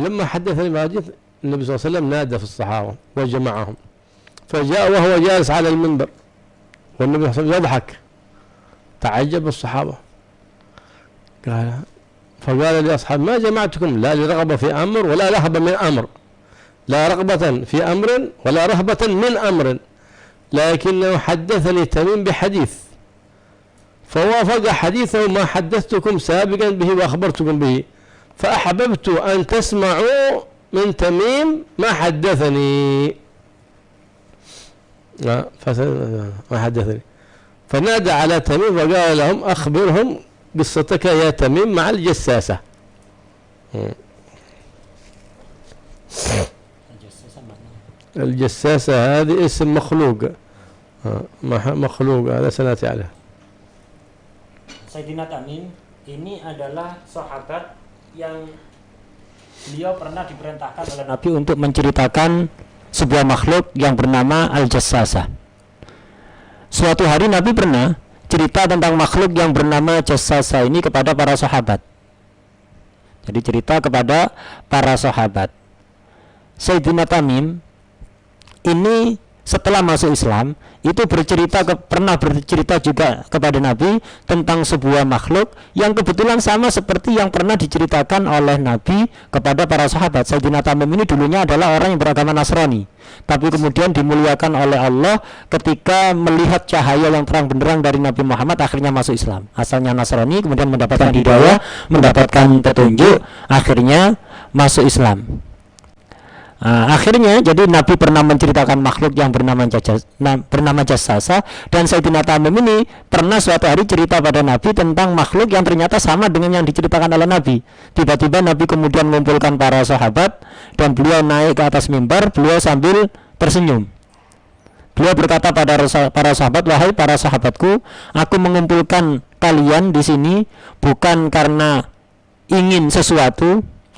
فلما حدثني ما حدث النبي صلى الله عليه وسلم نادى في الصحابة وجمعهم، فجاء وهو جالس على المنبر والنبي صلى الله عليه وسلم يضحك، تعجب الصحابة. فقال لأصحابه ما جمعتكم لا لرغبة في أمر ولا رهبة من أمر، لا رغبة في أمر ولا رهبة من أمر، لكنه حدثني تميم بحديث فوافق حديثه ما حدثتكم سابقا به وأخبرتكم به، فأحببت أن تسمعوا من تميم ما حدثني ما حدثني. فنادى على تميم وقال لهم أخبرهم قصتك يا تميم مع الجساسة. الجساسة هذه اسم مخلوق، مخلوق هذا سنأتي عليه. Sayyidina Tamim ini adalah sahabat yang beliau pernah diperintahkan oleh Nabi untuk menceritakan sebuah makhluk yang bernama Al-Jassasah. Suatu hari Nabi pernah cerita tentang makhluk yang bernama Jassasah ini kepada para sahabat. Jadi cerita kepada para sahabat. Sayyidina Tamim ini setelah masuk Islam itu pernah bercerita juga kepada Nabi tentang sebuah makhluk yang kebetulan sama seperti yang pernah diceritakan oleh Nabi kepada para sahabat. Sayyidina Tamim ini dulunya adalah orang yang beragama Nasrani, tapi kemudian dimuliakan oleh Allah ketika melihat cahaya yang terang benderang dari Nabi Muhammad, akhirnya masuk Islam. Asalnya Nasrani, kemudian mendapatkan hidayah, mendapatkan petunjuk, akhirnya masuk Islam. Akhirnya jadi Nabi pernah menceritakan makhluk yang bernama Jassasah, dan Sayyidina Tamim ini pernah suatu hari cerita pada Nabi tentang makhluk yang ternyata sama dengan yang diceritakan oleh Nabi. Tiba-tiba Nabi kemudian mengumpulkan para sahabat dan beliau naik ke atas mimbar, beliau sambil tersenyum. Beliau berkata pada para sahabat, wahai para sahabatku, aku mengumpulkan kalian di sini bukan karena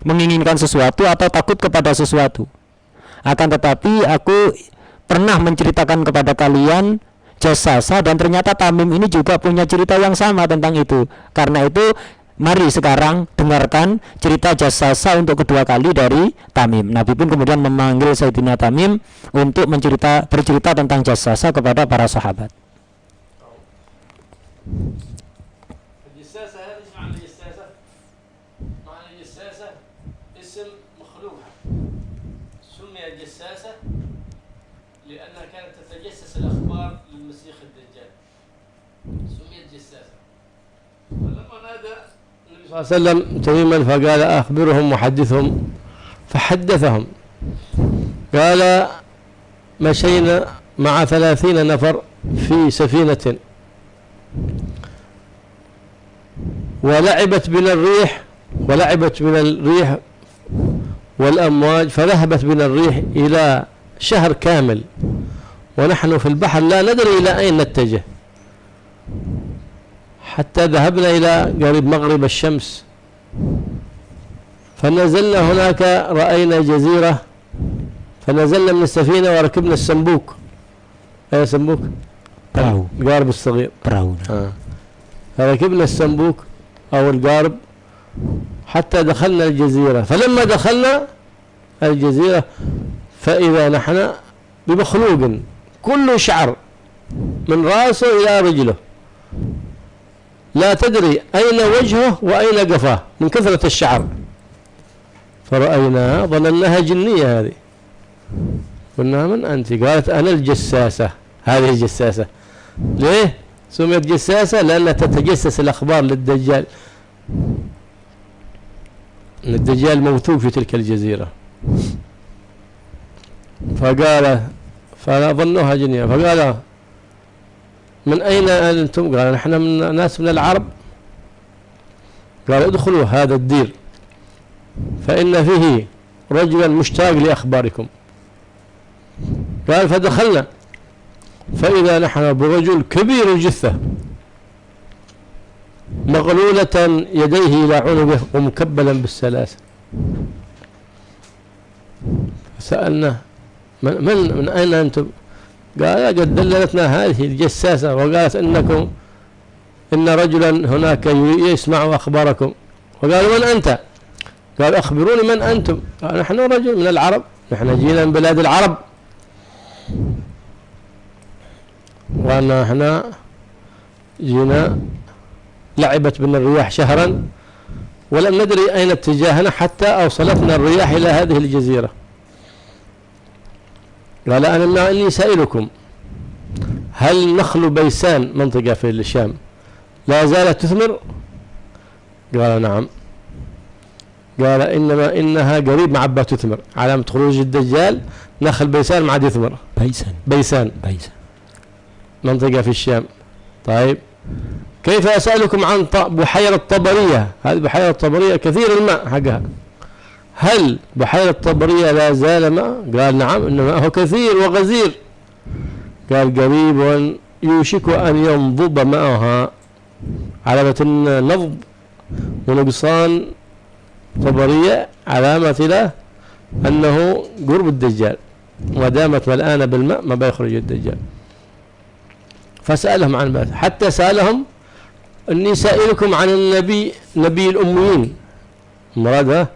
menginginkan sesuatu atau takut kepada sesuatu, akan tetapi aku pernah menceritakan kepada kalian Jassasah, dan ternyata Tamim ini juga punya cerita yang sama tentang itu. Karena itu mari sekarang dengarkan cerita Jassasah untuk kedua kali dari Tamim. Nabi pun kemudian memanggil Sayyidina Tamim untuk bercerita tentang Jassasah kepada para sahabat. صلى الله عليه وسلم تميما فقال أخبرهم وحدثهم، فحدثهم. قال مشينا مع 30 نفر في سفينة ولعبت بنا الريح والأمواج، فذهبت بنا الريح إلى شهر كامل ونحن في البحر لا ندري إلى أين نتجه، حتى ذهبنا إلى قريب مغرب الشمس، فنزلنا هناك رأينا جزيرة، فنزلنا من السفينة وركبنا السنبوك. أي سنبوك؟ القارب الصغير. فركبنا السنبوك أو القارب حتى دخلنا الجزيرة، فلما دخلنا الجزيرة فإذا نحن بمخلوق كله شعر من رأسه إلى رجله، لا تدري أين وجهه وأين قفاه من كثرة الشعر، فرأيناها ظنناها جنية هذه، قلنا من أنت؟ قالت أنا الجساسة. هذه الجساسة. ليه سميت جساسة؟ لأنها تتجسس الأخبار للدجال، الدجال موثوق في تلك الجزيرة. فظنوها جنية، فقال من أين أنتم؟ قال نحن من ناس من العرب. قال ادخلوا هذا الدير فإن فيه رجلا مشتاق لأخباركم. قال فدخلنا فإذا نحن برجل كبير الجثة مغلولة يديه إلى عنقه ومكبلا بالسلاسل. سألنا من أين أنتم؟ قال قد دللتنا هذه الجساسة وقالت إن رجلا هناك يسمع أخباركم. وقالوا من أنت؟ قال أخبروني من أنتم؟ قال نحن رجل من العرب، نحن جينا من بلاد العرب، ونحن جينا لعبت بنا الرياح شهرا ولم ندري أين اتجاهنا حتى أوصلتنا الرياح إلى هذه الجزيرة. قال أنا إني سائلكم هل نخل بيسان منطقة في الشام لا زالت تثمر؟ قال نعم. قال إنما إنها قريب معبة تثمر، علامة خروج الدجال نخل بيسان ما عاد يثمر. بيسان منطقة في الشام. طيب كيف أسألكم عن بحيرة طبرية؟ هذه بحيرة طبرية كثير الماء حقها، هل بحيرة طبرية لا زال ماء؟ قال نعم إن ماءه كثير وغزير. قال قريب يوشك أن ينضب ماءها، علامة النضب ونقصان طبرية علامة له أنه قرب الدجال، ودامت ملآنة بالماء ما بيخرج الدجال. فسألهم عن بعث، حتى سألهم إني سائلكم عن النبي، نبي الأميين، مرادها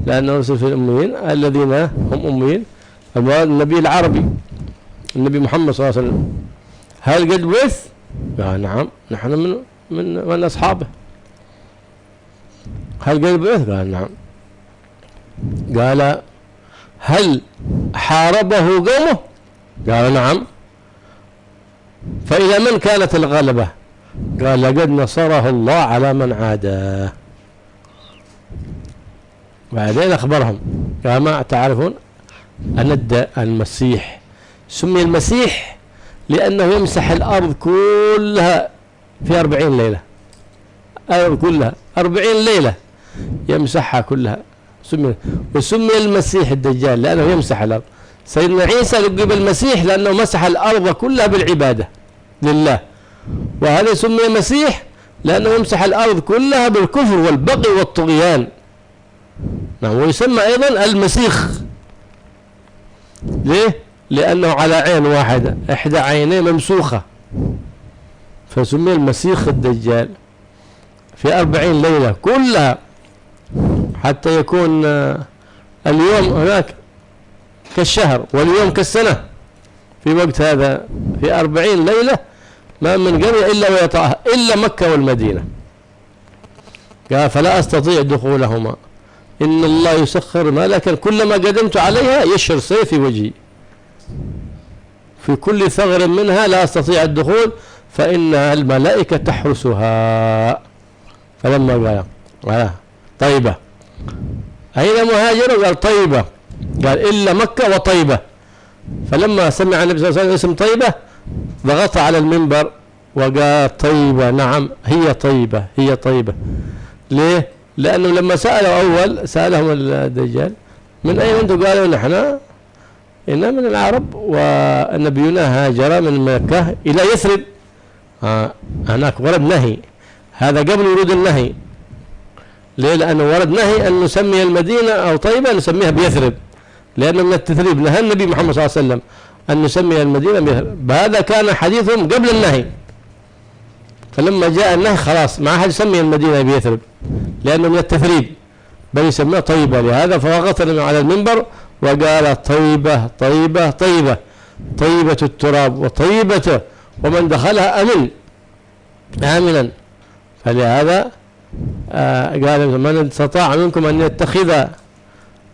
لأنه رسل في الأميين الذين هم أميين، المراد النبي العربي النبي محمد صلى الله عليه وسلم، هل قد بعث؟ قال نعم نحن من أصحابه. هل قد بعث؟ قال نعم. قال هل حاربه قومه؟ قال نعم. فإلى من كانت الغلبة؟ قال لقد نصره الله على من عاداه. بعدين أخبرهم قال ما تعرفون أن المسيح سمي المسيح لأنه يمسح الأرض كلها في 40 ليلة، الأرض كلها 40 ليلة يمسحها كلها، وسمي المسيح الدجال لأنه يمسح الأرض. سيدنا عيسى لقب المسيح لأنه مسح الأرض كلها بالعبادة لله، وهذا سمي مسيح لأنه يمسح الأرض كلها بالكفر والبغي والطغيان. نعم. ويسمى أيضا المسيخ. ليه؟ لأنه على عين واحدة، إحدى عينيه ممسوخة، فسمي المسيخ الدجال في 40 ليلة كلها، حتى يكون اليوم هناك كالشهر واليوم كالسنة في وقت هذا، في 40 ليلة ما من قرية إلا ويطأها إلا مكة والمدينة. قال فلا أستطيع دخولهما، إن الله يسخر ملكا كلما قدمت عليها يشر سيف في وجهي، في كل ثغر منها لا أستطيع الدخول فإن الملائكة تحرسها. فلما قال طيبة، أين مهاجر؟ قال طيبة. قال إلا مكة وطيبة. فلما سمع النبي صلى الله عليه وسلم اسم طيبة ضغط على المنبر وقال طيبة، نعم هي طيبة هي طيبة. ليه؟ لأنه لما سألوا أول سألهم الدجال من أين أنتم؟ قالوا نحن إنا من العرب ونبينا هاجر من مكة إلى يثرب. هناك ورد نهي، هذا قبل ورود النهي. ليه؟ لأنه ورد نهي أن نسمي المدينة أو طيبة نسميها بيثرب، لأنه من التثريب نهى النبي محمد صلى الله عليه وسلم أن نسمي المدينة بيثرب. هذا كان حديثهم قبل النهي، فلما جاء النهي خلاص ما أحد يسمي المدينة بيثرب لأنه من التثريب، بل يسميها طيبة. لهذا فوقت على المنبر وقال طيبة طيبة طيبة، طيبة التراب وطيبة ومن دخلها أمن آمنا. فلهذا قال من استطاع منكم أن يتخذ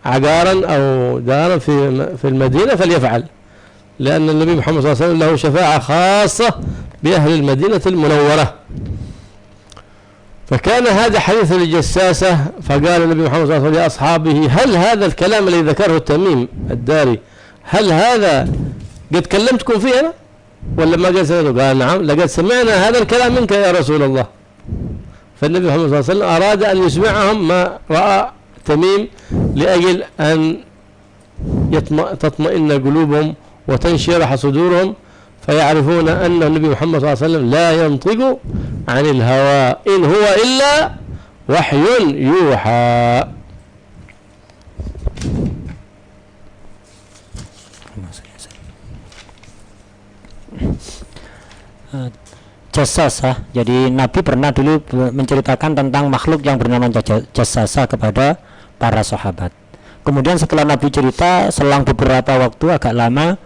عقارا أو دارا في المدينة فليفعل، لأن النبي محمد صلى الله عليه وسلم له شفاعة خاصة بأهل المدينة المنورة. فكان هذا حديث الجساسة. فقال النبي محمد صلى الله عليه وسلم لأصحابه هل هذا الكلام الذي ذكره تميم الداري هل هذا قد كلمتكم فيه أنا ولا ما قال سمعته؟ قال نعم لقد سمعنا هذا الكلام منك يا رسول الله. فالنبي محمد صلى الله عليه وسلم أراد أن يسمعهم ما رأى تميم لأجل أن تطمئن قلوبهم وتنشرح صدورهم، فيعرفون أن النبي محمد صلى الله عليه وسلم لا ينطق عن الهوى إن هو إلا وحي يوحى. Jassasa. Jadi Nabi pernah dulu menceritakan tentang makhluk yang bernama Jassasa kepada para sahabat. Kemudian setelah Nabi cerita, selang beberapa waktu agak lama,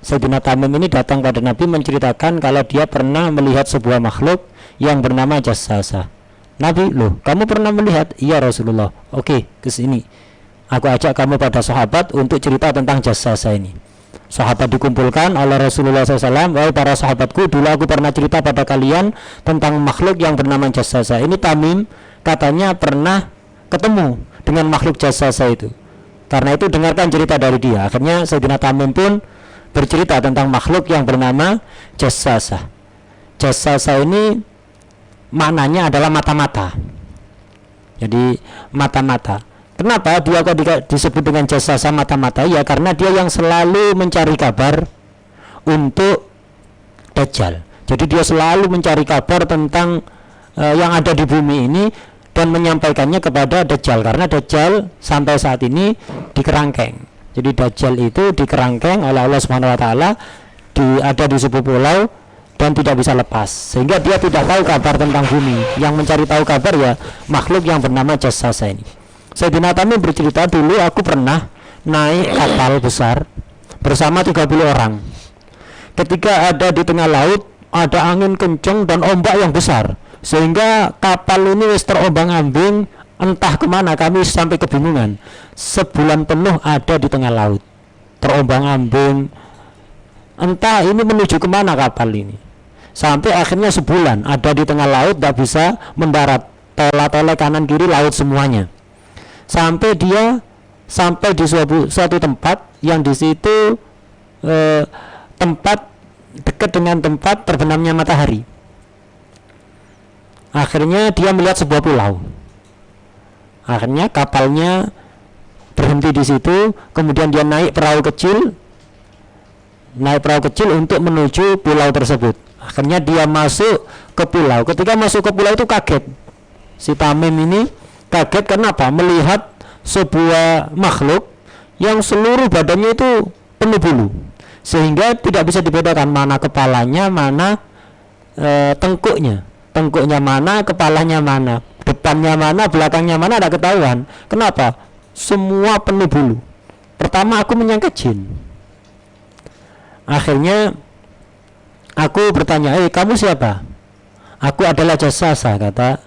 Sayyidina Tamim ini datang pada Nabi menceritakan kalau dia pernah melihat sebuah makhluk yang bernama Jassasa. Nabi, loh, kamu pernah melihat? Iya Rasulullah. Oke, ke sini. Aku ajak kamu pada sahabat untuk cerita tentang Jassasa ini. Sahabat dikumpulkan oleh Rasulullah SAW. Wahai para sahabatku, dulu aku pernah cerita pada kalian tentang makhluk yang bernama Jassasa. Ini Tamim katanya pernah ketemu dengan makhluk Jassasa itu. Karena itu dengarkan cerita dari dia. Akhirnya Sayyidina Tamim pun bercerita tentang makhluk yang bernama Jassasa. Jassasa ini maknanya adalah mata-mata. Jadi mata-mata. Kenapa dia kok disebut dengan Jassasa mata-mata? Ya karena dia yang selalu mencari kabar untuk Dajjal. Jadi dia selalu mencari kabar tentang yang ada di bumi ini dan menyampaikannya kepada Dajjal, karena Dajjal sampai saat ini di kerangkeng. Jadi Dajjal itu di kerangkeng oleh Allah Subhanahu wa taala, ada di sebuah pulau dan tidak bisa lepas, sehingga dia tidak tahu kabar tentang bumi. Yang mencari tahu kabar ya makhluk yang bernama Jassasa ini. Sayyidina Tamim bercerita, dulu aku pernah naik kapal besar bersama 30 orang. Ketika ada di tengah laut, ada angin kencang dan ombak yang besar, sehingga kapal ini wis terombang-ambing, entah kemana, kami sampai kebingungan. Sebulan penuh ada di tengah laut, terombang-ambing, entah ini menuju kemana kapal ini. Sampai akhirnya sebulan ada di tengah laut, tidak bisa mendarat, tolak-tolak kanan kiri laut semuanya. Sampai dia sampai di suatu tempat yang di situ tempat dekat dengan tempat terbenamnya matahari. Akhirnya dia melihat sebuah pulau. Akhirnya kapalnya berhenti di situ, kemudian dia naik perahu kecil untuk menuju pulau tersebut. Akhirnya dia masuk ke pulau. Ketika masuk ke pulau itu kaget. Si Tamim ini kaget, kenapa? Melihat sebuah makhluk yang seluruh badannya itu penuh bulu, sehingga tidak bisa dibedakan mana kepalanya, mana tengkuknya mana, kepalanya mana, depannya mana, belakangnya mana, tidak ketahuan. Kenapa? Semua penuh bulu. Pertama aku menyangka jin. Akhirnya aku bertanya, kamu siapa? Aku adalah Jassasa, kata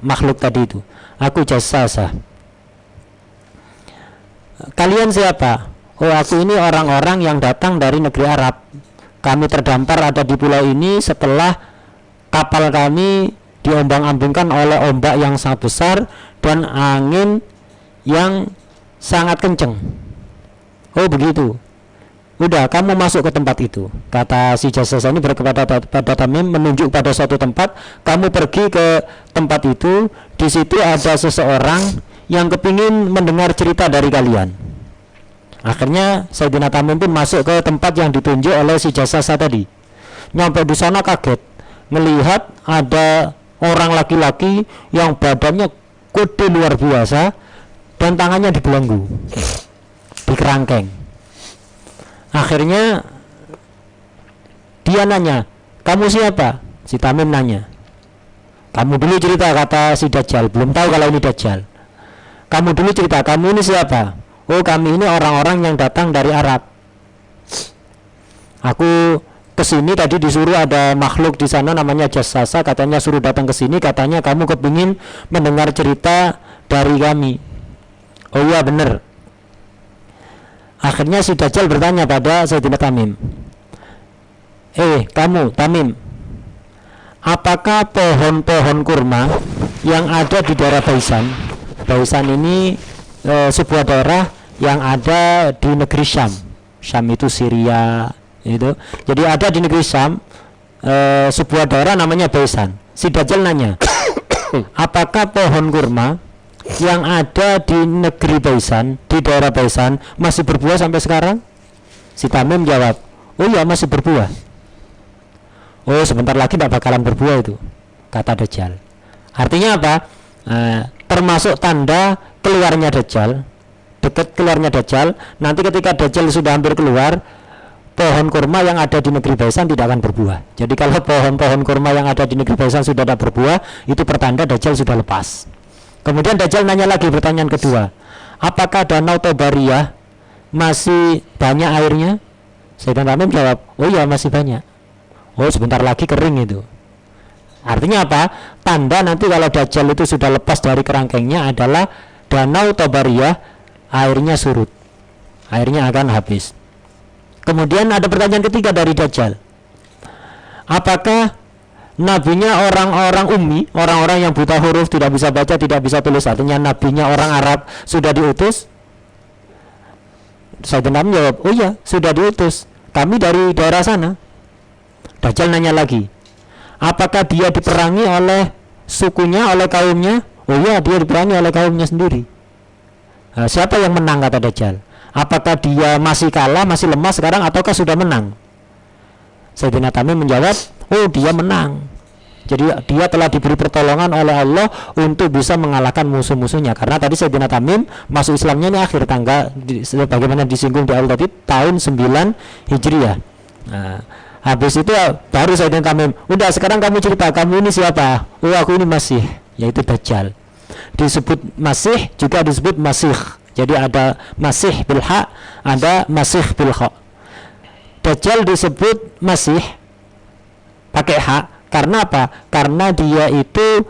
makhluk tadi itu. Aku Jassasa. Kalian siapa? Oh, aku ini orang-orang yang datang dari negeri Arab. Kami terdampar ada di pulau ini setelah kapal kami diombang-ambingkan oleh ombak yang sangat besar dan angin yang sangat kencang. Oh begitu. Udah, kamu masuk ke tempat itu, kata si Jassasa ini berkepada pada Tamim, menunjuk pada suatu tempat. Kamu pergi ke tempat itu. Di situ ada seseorang yang kepingin mendengar cerita dari kalian. Akhirnya Sayyidina Tamim pun masuk ke tempat yang ditunjuk oleh si Jassasa tadi. Nyampe di sana kaget melihat ada orang laki-laki yang badannya gede luar biasa dan tangannya dibelenggu, di kerangkeng. Akhirnya dia nanya, kamu siapa? Si Tamim nanya, kamu dulu cerita, kata si Dajjal, belum tahu kalau ini Dajjal. Kamu dulu cerita, kamu ini siapa? Oh, kami ini orang-orang yang datang dari Arab. Aku kesini tadi disuruh, ada makhluk di sana namanya Jassasa, katanya suruh datang ke sini, katanya kamu kepingin mendengar cerita dari kami. Oh iya benar. Akhirnya si Dajjal bertanya pada Sayyidina Tamim, kamu Tamim, apakah pohon-pohon kurma yang ada di daerah Baisan? Baisan ini sebuah daerah yang ada di negeri Syam. Syam itu Syria itu. Jadi ada di negeri Syam sebuah daerah namanya Baisan. Si Dajjal nanya, apakah pohon kurma yang ada di negeri Baisan, di daerah Baisan, masih berbuah sampai sekarang? Si Tamim jawab, oh iya masih berbuah. Oh sebentar lagi tidak bakalan berbuah itu, kata Dajjal. Artinya apa? Termasuk tanda keluarnya Dajjal, dekat keluarnya Dajjal. Nanti ketika Dajjal sudah hampir keluar, pohon kurma yang ada di negeri Baisan tidak akan berbuah. Jadi kalau pohon-pohon kurma yang ada di negeri Baisan sudah tidak berbuah, itu pertanda Dajjal sudah lepas. Kemudian Dajjal nanya lagi, pertanyaan kedua, apakah danau Tobariyah masih banyak airnya? Sayyidina Tamim jawab, oh iya masih banyak. Oh sebentar lagi kering itu. Artinya apa? Tanda nanti kalau Dajjal itu sudah lepas dari kerangkengnya adalah danau Tobariyah airnya surut, airnya akan habis. Kemudian ada pertanyaan ketiga dari Dajjal, apakah nabinya orang-orang ummi, orang-orang yang buta huruf, tidak bisa baca, tidak bisa tulis, artinya nabinya orang Arab sudah diutus? Sayyidina Tamim jawab, oh iya sudah diutus, kami dari daerah sana. Dajjal nanya lagi, apakah dia diperangi oleh sukunya, oleh kaumnya? Oh iya dia diperangi oleh kaumnya sendiri. Nah, siapa yang menang, kata Dajjal? Apakah dia masih kalah, masih lemah sekarang, ataukah sudah menang? Sayyidina Tamim menjawab, oh dia menang. Jadi dia telah diberi pertolongan oleh Allah untuk bisa mengalahkan musuh-musuhnya. Karena tadi Sayyidina Tamim masuk Islamnya ini akhir tanggal, bagaimana disinggung di awal tadi, tahun 9 Hijriah. Nah, habis itu baru Sayyidina Tamim, udah sekarang kamu cerita, kamu ini siapa? Oh aku ini Masih, yaitu Dajjal. Disebut Masih juga disebut Masih. Jadi ada Masih bil ha, ada Masih bil kha. Dajjal disebut Masih pakai hak karena apa? Karena dia itu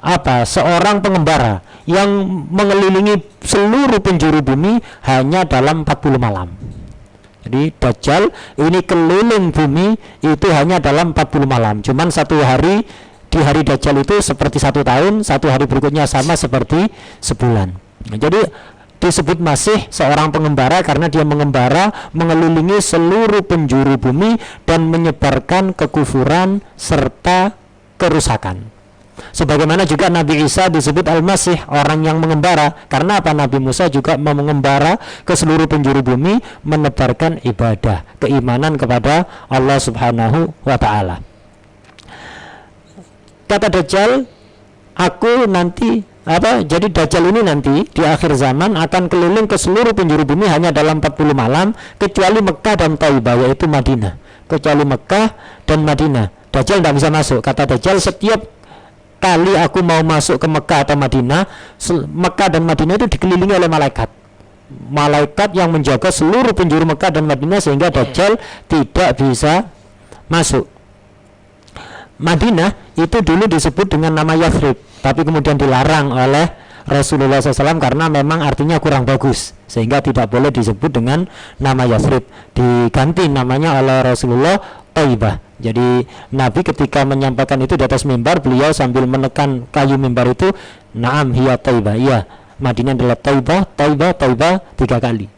apa? Seorang pengembara yang mengelilingi seluruh penjuru bumi hanya dalam 40 malam. Jadi Dajjal ini keliling bumi itu hanya dalam 40 malam. Cuman satu hari, di hari Dajjal itu seperti 1 tahun, satu hari berikutnya sama seperti sebulan. Nah, jadi disebut Masih seorang pengembara karena dia mengembara mengelilingi seluruh penjuru bumi dan menyebarkan kekufuran serta kerusakan. Sebagaimana juga Nabi Isa disebut Al-Masih, orang yang mengembara. Karena apa? Nabi Musa juga mengembara ke seluruh penjuru bumi menebarkan ibadah, keimanan kepada Allah Subhanahu wa ta'ala. Kata Dajjal, aku nanti jadi Dajjal ini nanti di akhir zaman akan keliling ke seluruh penjuru bumi hanya dalam 40 malam kecuali Mekah dan Taibah, yaitu Madinah. Kecuali Mekah dan Madinah, Dajjal tidak bisa masuk. Kata Dajjal, setiap kali aku mau masuk ke Mekah atau Madinah, Mekah dan Madinah itu dikelilingi oleh malaikat yang menjaga seluruh penjuru Mekah dan Madinah sehingga Dajjal tidak bisa masuk. Madinah itu dulu disebut dengan nama Yathrib, tapi kemudian dilarang oleh Rasulullah SAW karena memang artinya kurang bagus, sehingga tidak boleh disebut dengan nama Yathrib. Diganti namanya oleh Rasulullah Taibah. Jadi Nabi ketika menyampaikan itu di atas mimbar, beliau sambil menekan kayu mimbar itu, Naam hiya Taibah, iya Madinah adalah Taibah, Taibah, Taibah 3 kali.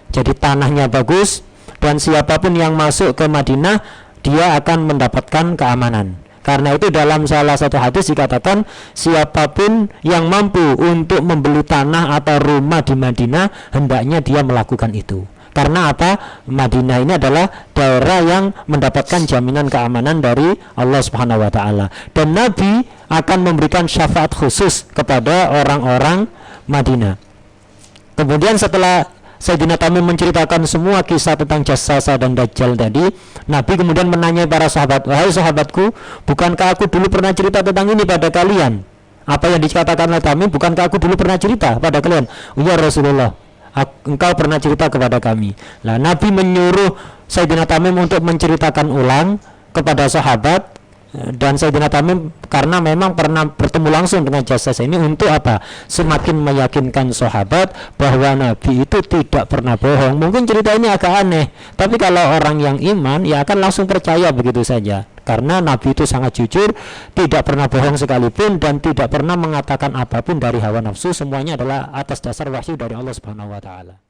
Jadi tanahnya bagus dan siapapun yang masuk ke Madinah dia akan mendapatkan keamanan. Karena itu dalam salah satu hadis dikatakan siapapun yang mampu untuk membeli tanah atau rumah di Madinah hendaknya dia melakukan itu. Karena apa? Madinah ini adalah daerah yang mendapatkan jaminan keamanan dari Allah Subhanahu wa ta'ala. Dan Nabi akan memberikan syafaat khusus kepada orang-orang Madinah. Kemudian setelah Sayyidina Tamim menceritakan semua kisah tentang Jassasa dan Dajjal tadi, Nabi kemudian menanya para sahabat, wahai sahabatku, bukankah aku dulu pernah cerita tentang ini pada kalian? Apa yang dikatakan oleh Tamim, bukankah aku dulu pernah cerita pada kalian? Ya Rasulullah, engkau pernah cerita kepada kami. Nah, Nabi menyuruh Sayyidina Tamim untuk menceritakan ulang kepada sahabat. Dan Sayyidina Tamim karena memang pernah bertemu langsung dengan Jassasa ini untuk apa? Semakin meyakinkan sahabat bahwa Nabi itu tidak pernah bohong. Mungkin cerita ini agak aneh, tapi kalau orang yang iman ya akan langsung percaya begitu saja. Karena Nabi itu sangat jujur, tidak pernah bohong sekalipun dan tidak pernah mengatakan apapun dari hawa nafsu. Semuanya adalah atas dasar wahyu dari Allah Subhanahu wa ta'ala.